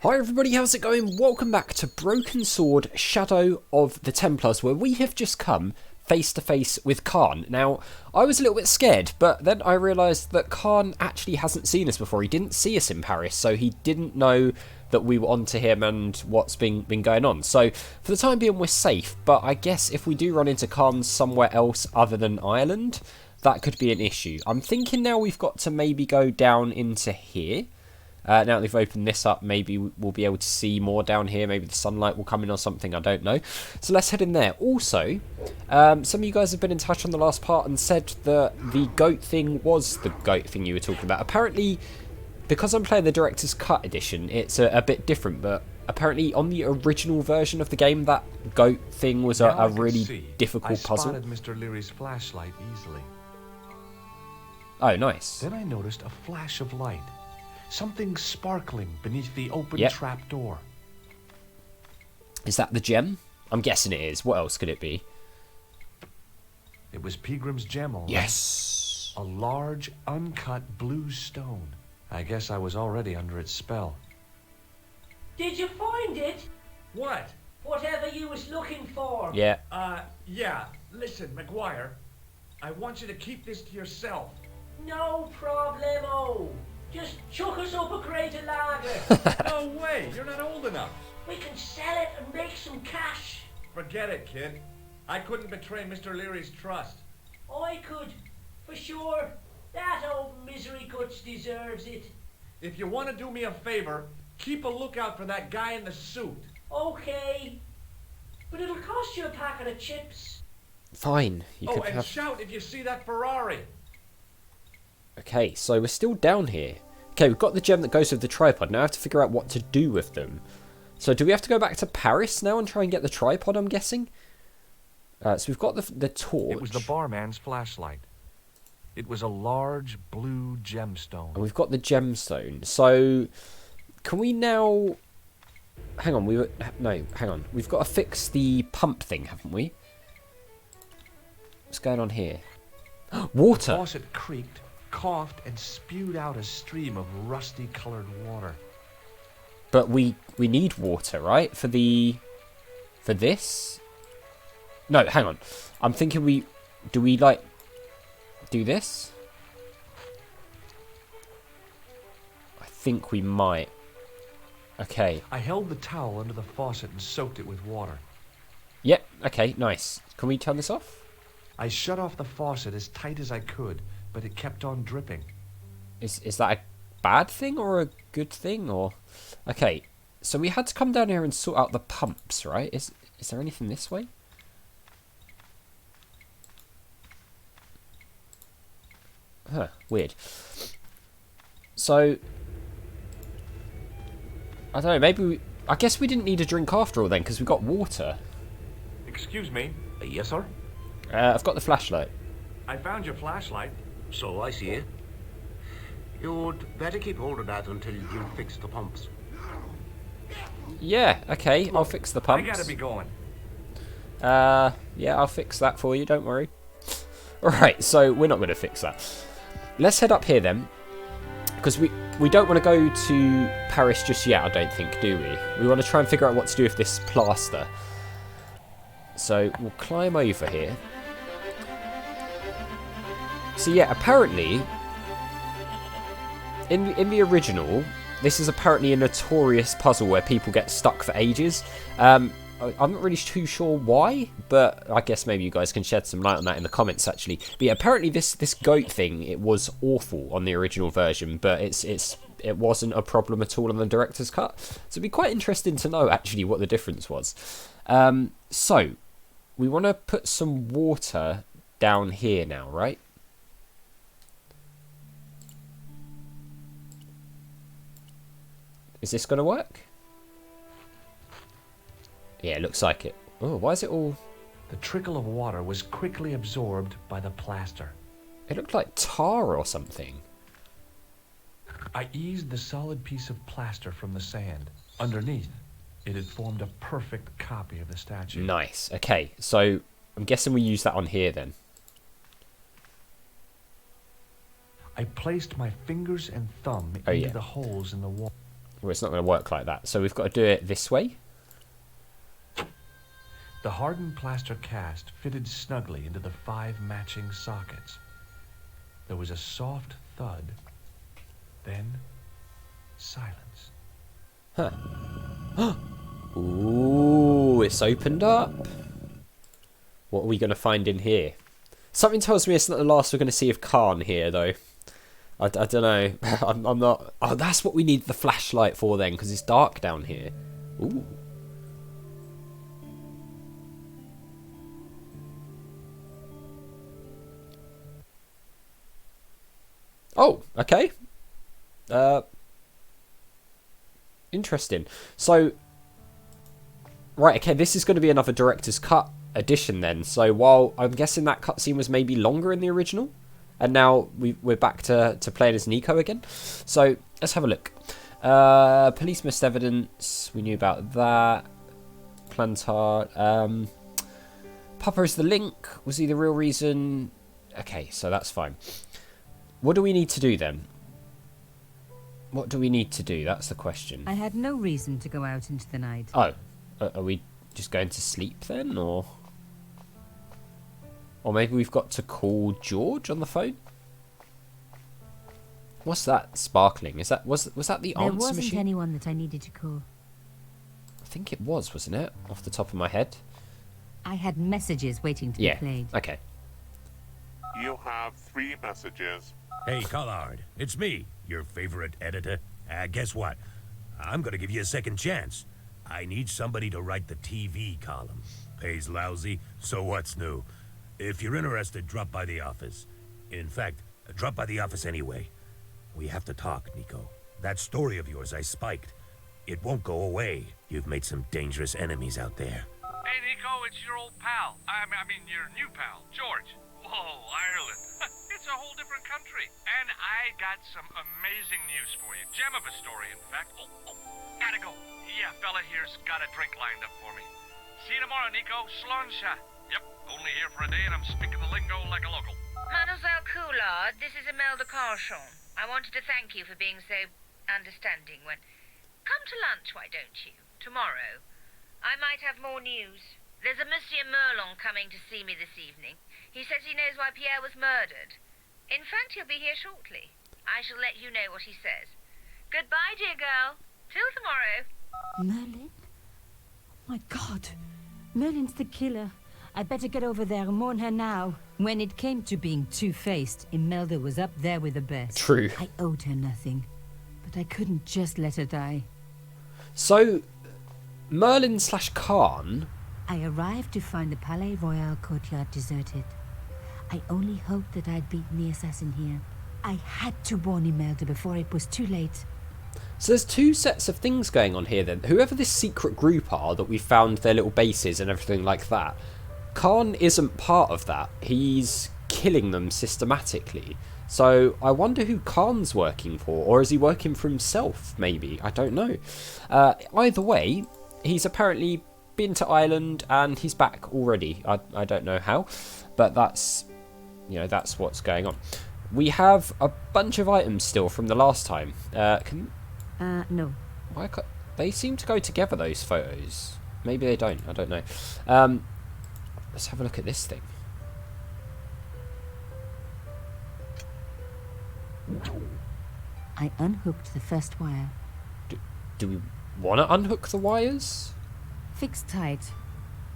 Hi everybody, how's it going? Welcome back to Broken Sword Shadow of the Templars, where we have just come face to face with Khan. Now, I was a little bit scared, but then I realised that Khan actually hasn't seen us before. He didn't see us in Paris, so he didn't know that we were onto him and what's been going on. So, for the time being, we're safe, but I guess if we do run into Khan somewhere else other than Ireland, that could be an issue. I'm thinking now we've got to maybe go down into here. Now that they've opened this up, maybe we'll be able to see more down here. Maybe the sunlight will come in or something, I don't know. So let's head in there. Also, some of you guys have been in touch on the last part and said that the goat thing was the goat thing you were talking about. Apparently, because I'm playing the Director's Cut edition, it's a bit different, but apparently on the original version of the game, that goat thing was a really difficult puzzle. I spotted Mr. Leary's flashlight easily. Oh, nice. Then I noticed a flash of light. Something sparkling beneath the open trap door. Is that the gem? I'm guessing it is. What else could it be? It was Pigrams Gem, all right. Yes! A large, uncut blue stone. I guess I was already under its spell. Did you find it? What? Whatever you was looking for. Yeah. Yeah. Listen, McGuire, I want you to keep this to yourself. No problemo. Just chuck us up a crate of lager. No way, you're not old enough. We can sell it and make some cash. Forget it, kid. I couldn't betray Mr. Leary's trust. I could, for sure. That old misery guts deserves it. If you want to do me a favor, keep a lookout for that guy in the suit. Okay. But it'll cost you a packet of chips. Fine. You Oh, could and have... shout if you see that Ferrari. Okay, so we're still down here. Okay, we've got the gem that goes with the tripod. Now I have to figure out what to do with them. So do we have to go back to Paris now and try and get the tripod, I'm guessing? So we've got the torch. It was the barman's flashlight. It was a large blue gemstone. And we've got the gemstone. So can we now... Hang on, no, hang on. We've got to fix the pump thing, haven't we? What's going on here? Water! The faucet creaked, coughed, and spewed out a stream of rusty-colored water. But we need water, right? For this? No, hang on. I'm thinking do we like do this? I think we might. Okay. I held the towel under the faucet and soaked it with water. Yep, okay, nice. Can we turn this off? I shut off the faucet as tight as I could, but it kept on dripping. Is that a bad thing or a good thing, or... Okay, so we had to come down here and sort out the pumps, right? Is there anything this way? Huh, weird. So... I don't know, maybe I guess we didn't need a drink after all then, because we got water. Excuse me. Yes, sir? I've got the flashlight. I found your flashlight. So I see. You'd better keep hold of that until you fix the pumps. Yeah, okay, I'll fix the pumps. I gotta be going. Yeah, I'll fix that for you, don't worry. Alright, so we're not going to fix that. Let's head up here then. Because we don't want to go to Paris just yet, I don't think, do we? We want to try and figure out what to do with this plaster. So we'll climb over here. So yeah, apparently, in the original, this is apparently a notorious puzzle where people get stuck for ages. I'm not really too sure why, but I guess maybe you guys can shed some light on that in the comments, actually. But yeah, apparently this goat thing, it was awful on the original version, but it wasn't a problem at all on the Director's Cut. So it'd be quite interesting to know, actually, what the difference was. So, we want to put some water down here now, right? Is this going to work? Yeah, it looks like it. Oh, why is it all... The trickle of water was quickly absorbed by the plaster. It looked like tar or something. I eased the solid piece of plaster from the sand. Underneath, it had formed a perfect copy of the statue. Nice. Okay, so I'm guessing we use that on here then. I placed my fingers and thumb into the holes in the wall. Well, it's not going to work like that. So we've got to do it this way. The hardened plaster cast fitted snugly into the 5 matching sockets. There was a soft thud, then silence. Huh. Ooh, it's opened up. What are we going to find in here? Something tells me it's not the last we're going to see of Khan here, though. I don't know. I'm not... Oh, that's what we need the flashlight for then, because it's dark down here. Ooh. Oh, okay. Interesting. So, right, okay, this is going to be another director's cut edition then. So while I'm guessing that cutscene was maybe longer in the original, and now we're back to playing as Nico again. So let's have a look. Police missed evidence. We knew about that. Plantard. Papa is the link. Was he the real reason? Okay, so that's fine. What do we need to do then? What do we need to do? That's the question. I had no reason to go out into the night. Oh, are we just going to sleep then, or maybe we've got to call George on the phone? What's that sparkling? Is that was that the answer machine? There wasn't anyone that I needed to call. I think it was, wasn't it? Off the top of my head. I had messages waiting to be played. Okay. You have 3 messages. Hey, Collard, it's me, your favorite editor. Guess what? I'm gonna give you a second chance. I need somebody to write the TV column. Pays lousy, so what's new? If you're interested, drop by the office. In fact, drop by the office anyway. We have to talk, Nico. That story of yours I spiked. It won't go away. You've made some dangerous enemies out there. Hey, Nico, it's your old pal. I mean, your new pal, George. Whoa, Ireland. It's a whole different country. And I got some amazing news for you. Gem of a story, in fact. Oh, gotta go. Yeah, fella here's got a drink lined up for me. See you tomorrow, Nico. Slonsha. Yep, only here for a day and I'm speaking the lingo like a local. Mademoiselle Coulard, this is Imelda Carchon. I wanted to thank you for being so understanding when... Come to lunch, why don't you? Tomorrow. I might have more news. There's a Monsieur Moerlin coming to see me this evening. He says he knows why Pierre was murdered. In fact, he'll be here shortly. I shall let you know what he says. Goodbye, dear girl. Till tomorrow. Moerlin? My God. Merlin's the killer. I better get over there and mourn her now. When it came to being two-faced, Imelda was up there with the best. True. I owed her nothing, but I couldn't just let her die. So, Merlin / Khan... I arrived to find the Palais Royal courtyard deserted. I only hoped that I'd beaten the assassin here. I had to warn Imelda before it was too late. So there's 2 sets of things going on here then. Whoever this secret group are that we found their little bases and everything like that, Khan isn't part of that. He's killing them systematically. So I wonder who Khan's working for, or is he working for himself maybe? I don't know. Either way, he's apparently been to Ireland and he's back already. I don't know how, but that's, you know, that's what's going on. We have a bunch of items still from the last time. No. Why they seem to go together, those photos. Maybe they don't. I don't know. Let's have a look at this thing. I unhooked the first wire. Do we want to unhook the wires? Fixed tight.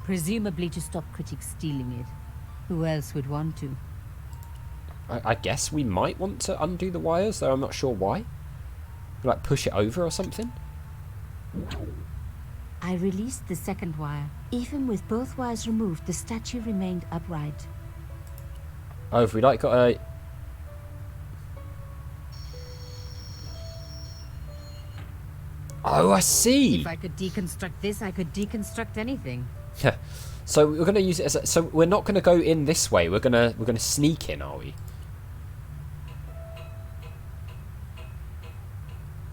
Presumably to stop critics stealing it. Who else would want to? I guess we might want to undo the wires, though I'm not sure why. Like push it over or something? I released the second wire. Even with both wires removed, the statue remained upright. Oh, have we like got a... Oh, I see! If I could deconstruct this, I could deconstruct anything. Yeah. So we're going to use it as a... So we're not going to go in this way. We're going to sneak in, are we?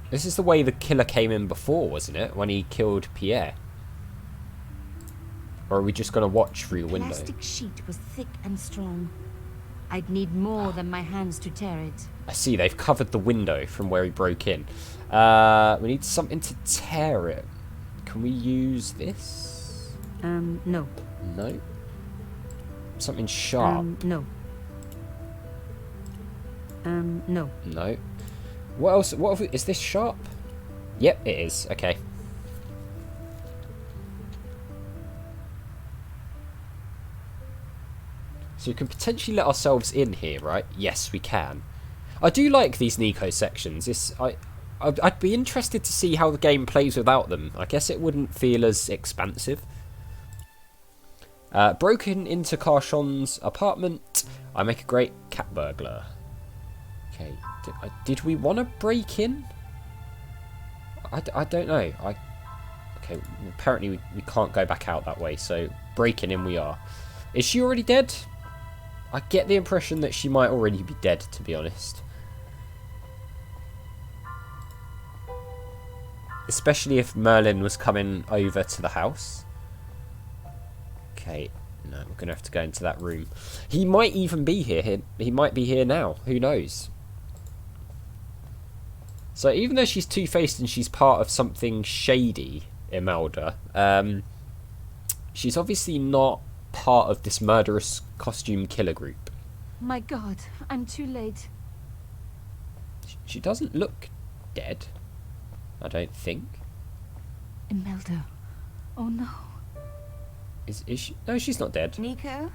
This is the way the killer came in before, wasn't it? When he killed Pierre. Or are we just going to watch through the window? The plastic sheet was thick and strong. I'd need more than my hands to tear it. I see, they've covered the window from where he broke in. We need something to tear it. Can we use this? No. No. Something sharp. No. No. No. What else? Is this sharp? Yep, it is. Okay. So we can potentially let ourselves in here, right? Yes, we can. I do like these Nico sections. I'd be interested to see how the game plays without them. I guess it wouldn't feel as expansive. Broken into Carshon's apartment. I make a great cat burglar. Okay. Did we want to break in? I don't know. Okay. Apparently we can't go back out that way. So breaking in we are. Is she already dead? I get the impression that she might already be dead, to be honest. Especially if Moerlin was coming over to the house. Okay, no, we're going to have to go into that room. He might even be here. He might be here now. Who knows? So even though she's two-faced and she's part of something shady, Imelda, she's obviously not part of this murderous costume killer group. My God, I'm too late. She doesn't look dead, I don't think. Imelda. Oh no. Is she? No, she's not dead. Nico?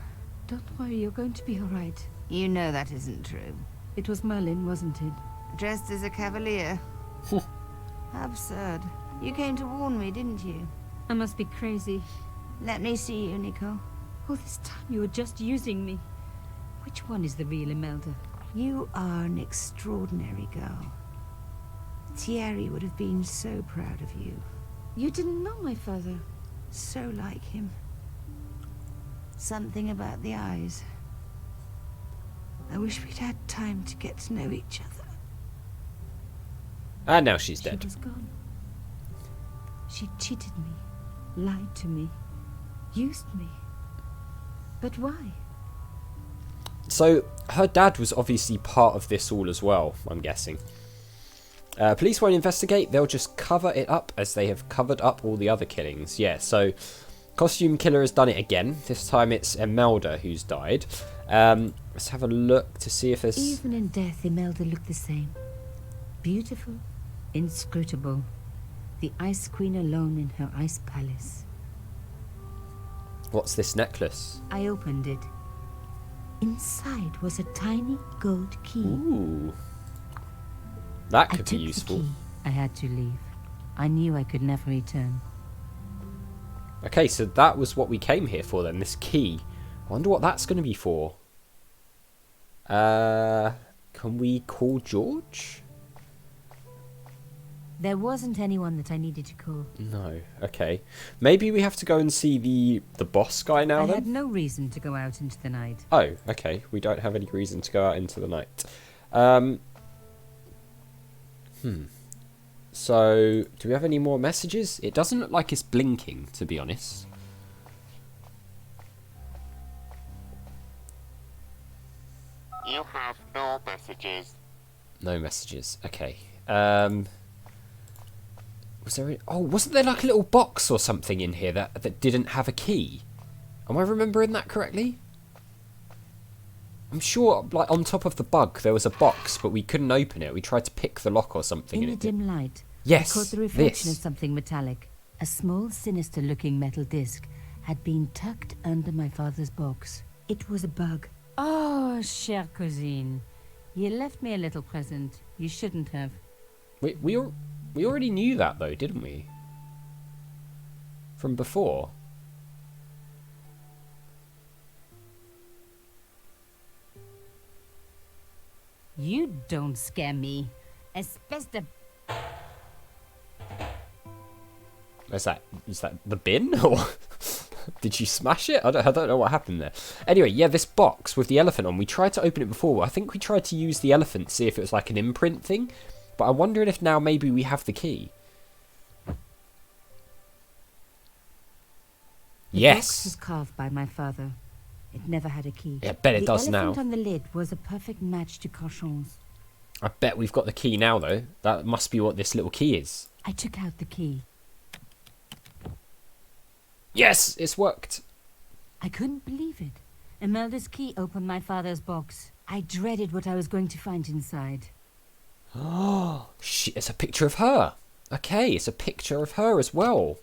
Don't worry, you're going to be alright. You know that isn't true. It was Moerlin, wasn't it? Dressed as a cavalier. Absurd. You came to warn me, didn't you? I must be crazy. Let me see you, Nico. All this time you were just using me. Which one is the real Imelda? You are an extraordinary girl. Thierry would have been so proud of you. You didn't know my father. So like him. Something about the eyes. I wish we'd had time to get to know each other. And now she's dead. She was gone. She cheated me, lied to me, used me. But why? So her dad was obviously part of this all as well, I'm guessing. Police won't investigate, they'll just cover it up as they have covered up all the other killings. Yeah, so costume killer has done it again. This time it's Imelda who's died. Let's have a look to see if there's... Even in death, Imelda looked the same. Beautiful, inscrutable. The Ice Queen alone in her ice palace. What's this necklace? I opened it. Inside was a tiny gold key. Ooh. That could be I took useful. the key. I had to leave. I knew I could never return. Okay, so that was what we came here for then, this key. I wonder what that's going to be for. Can we call George? There wasn't anyone that I needed to call. No, okay. Maybe we have to go and see the boss guy now I then? had no reason to go out into the night. Oh, okay. We don't have any reason to go out into the night. So, do we have any more messages? It doesn't look like it's blinking, to be honest. You have no messages. No messages. Okay. Was there? Wasn't there like a little box or something in here that didn't have a key? Am I remembering that correctly? I'm sure, like on top of the bug, there was a box, but we couldn't open it. We tried to pick the lock or something. In and the it dim light, Yes, I caught the reflection this. of something metallic. A small, sinister-looking metal disc had been tucked under my father's box. It was a bug. Oh, chère cousine, you left me a little present. You shouldn't have. We already knew that though, didn't we? From before. You don't scare me. Espèce de... Is that the bin or did you smash it? I don't know what happened there. Anyway, yeah, this box with the elephant on. We tried to open it before. I think we tried to use the elephant to see if it was like an imprint thing. But I'm wondering if now maybe we have the key. The box was carved by my father. It never had a key. Yeah, I bet it does now. The elephant on the lid was a perfect match to Carchon's. I bet we've got the key now, though. That must be what this little key is. I took out the key. Yes, it's worked. I couldn't believe it. Imelda's key opened my father's box. I dreaded what I was going to find inside. Oh, shit, it's a picture of her. Okay, it's a picture of her as well.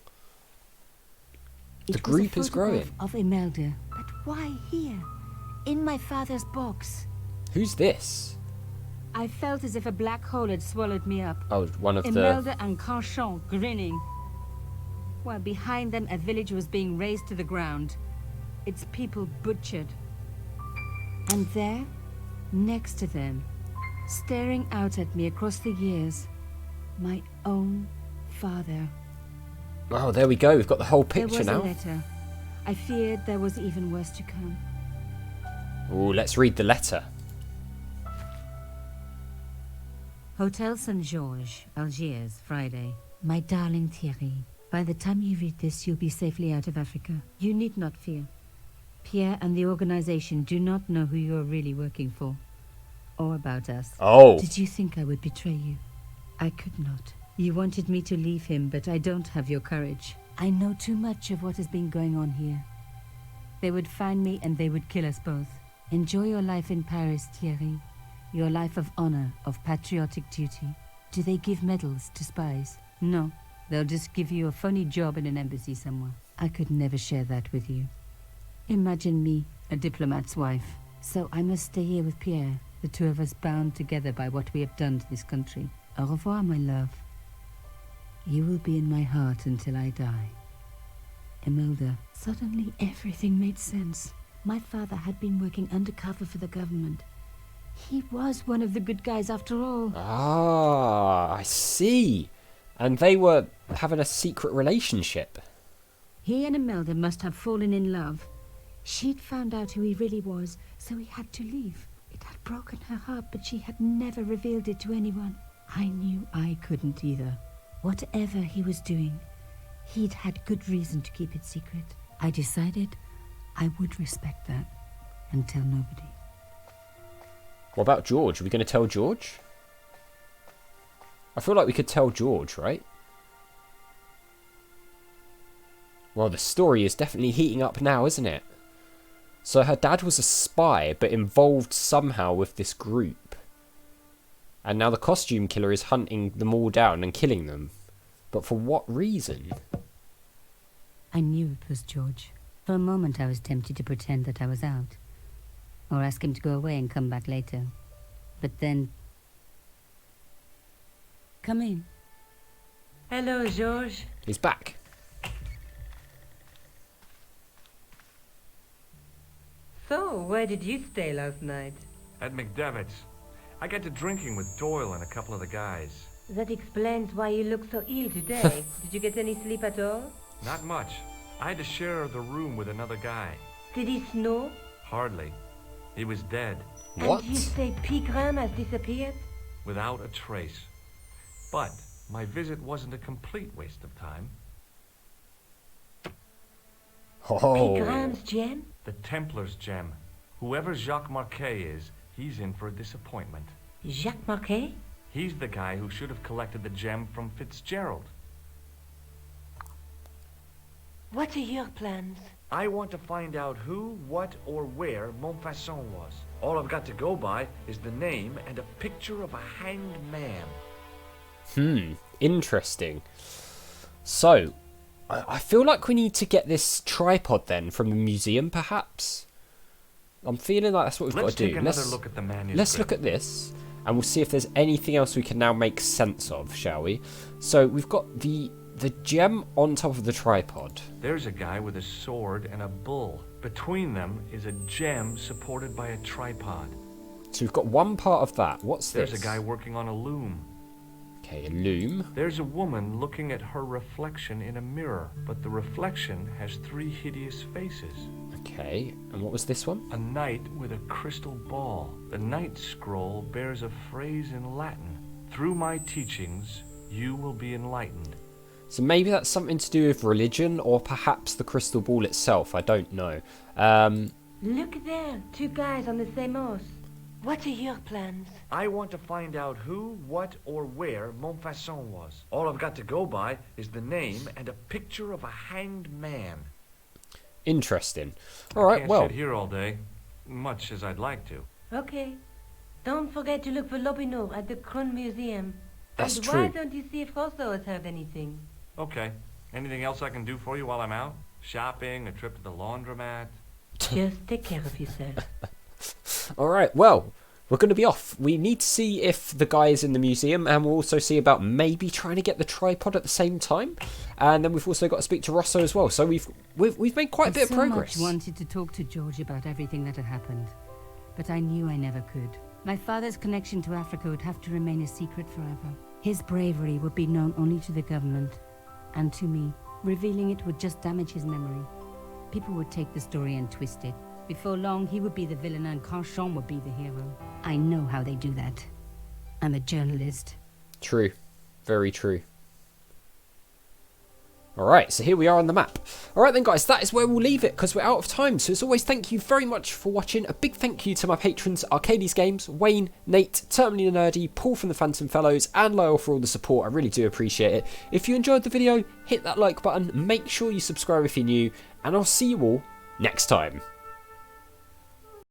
The group is growing. Of Imelda, but why here? In my father's box. Who's this? I felt as if a black hole had swallowed me up. Oh, one of Imelda and Carchon grinning. While behind them a village was being razed to the ground. Its people butchered. And there, next to them, staring out at me across the years, my own father. Oh, there we go. We've got the whole picture now. There was a letter. I feared there was even worse to come. Oh, let's read the letter. Hotel St. George, Algiers, Friday. My darling Thierry, by the time you read this, you'll be safely out of Africa. You need not fear. Pierre and the organization do not know who you're really working for. Or about us. Oh. Did you think I would betray you? I could not. You wanted me to leave him, but I don't have your courage. I know too much of what has been going on here. They would find me and they would kill us both. Enjoy your life in Paris, Thierry. Your life of honor, of patriotic duty. Do they give medals to spies? No. They'll just give you a funny job in an embassy somewhere. I could never share that with you. Imagine me, a diplomat's wife. So I must stay here with Pierre, the two of us bound together by what we have done to this country. Au revoir, my love. You will be in my heart until I die. Imelda. Suddenly everything made sense. My father had been working undercover for the government. He was one of the good guys after all. Ah, I see. And they were having a secret relationship. He and Imelda must have fallen in love. She'd found out who he really was, so he had to leave. It had broken her heart, but she had never revealed it to anyone. I knew I couldn't either. Whatever he was doing, he'd had good reason to keep it secret. I decided I would respect that and tell nobody. What about George? Are we going to tell George? I feel like we could tell George, right? Well, the story is definitely heating up now, isn't it? So her dad was a spy, but involved somehow with this group. And now the costume killer is hunting them all down and killing them. But for what reason? I knew it was George. For a moment I was tempted to pretend that I was out. Or ask him to go away and come back later. But then... Come in. Hello, George. He's back. So, where did you stay last night? At McDevitt's. I got to drinking with Doyle and a couple of the guys. That explains why you look so ill today. Did you get any sleep at all? Not much. I had to share the room with another guy. Did it snow? Hardly. He was dead. What? And you say Pigram has disappeared? Without a trace. But my visit wasn't a complete waste of time. Oh. Pigrams Gem? The Templars Gem. Whoever Jacques Marquet is, he's in for a disappointment. Jacques Marquet? He's the guy who should have collected the gem from Fitzgerald. What are your plans? I want to find out who, what, or where Montfaucon was. All I've got to go by is the name and a picture of a hanged man. Interesting. So, I feel like we need to get this tripod then from the museum, perhaps. I'm feeling like that's what we've got to do. Let's take another look at the manuscript. Let's look at this, and we'll see if there's anything else we can now make sense of, shall we? So we've got the gem on top of the tripod. There's a guy with a sword and a bull. Between them is a gem supported by a tripod. So we've got one part of that. What's this? There's a guy working on a loom. Okay, a loom. There's a woman looking at her reflection in a mirror, but the reflection has 3 hideous faces. Okay, and what was this one? A knight with a crystal ball. The knight scroll bears a phrase in Latin. Through my teachings, you will be enlightened. So maybe that's something to do with religion, or perhaps the crystal ball itself. I don't know. Look there, 2 guys on the same horse. What are your plans? I want to find out who, what, or where Montfaucon was. All I've got to go by is the name and a picture of a hanged man. Interesting. Alright, well. I can't sit here all day, much as I'd like to. Okay. Don't forget to look for Lopinot at the Kron Museum. That's and true. why don't you see if Rosso has heard anything? Okay. Anything else I can do for you while I'm out? Shopping, a trip to the laundromat? Just take care of yourself. Alright, well, we're going to be off. We need to see if the guy is in the museum, and we'll also see about maybe trying to get the tripod at the same time. And then we've also got to speak to Rosso as well. So we've made quite a bit of progress. I wanted to talk to George about everything that had happened, but I knew I never could. My father's connection to Africa would have to remain a secret forever. His bravery would be known only to the government and to me. Revealing it would just damage his memory. People would take the story and twist it. Before long, he would be the villain and Carchon would be the hero. I know how they do that. I'm a journalist. True. Very true. Alright, so here we are on the map. Alright then guys, that is where we'll leave it because we're out of time. So as always, thank you very much for watching. A big thank you to my patrons, Arcades Games, Wayne, Nate, Terminally Nerdy, Paul from the Phantom Fellows, and Lyle for all the support. I really do appreciate it. If you enjoyed the video, hit that like button, make sure you subscribe if you're new, and I'll see you all next time.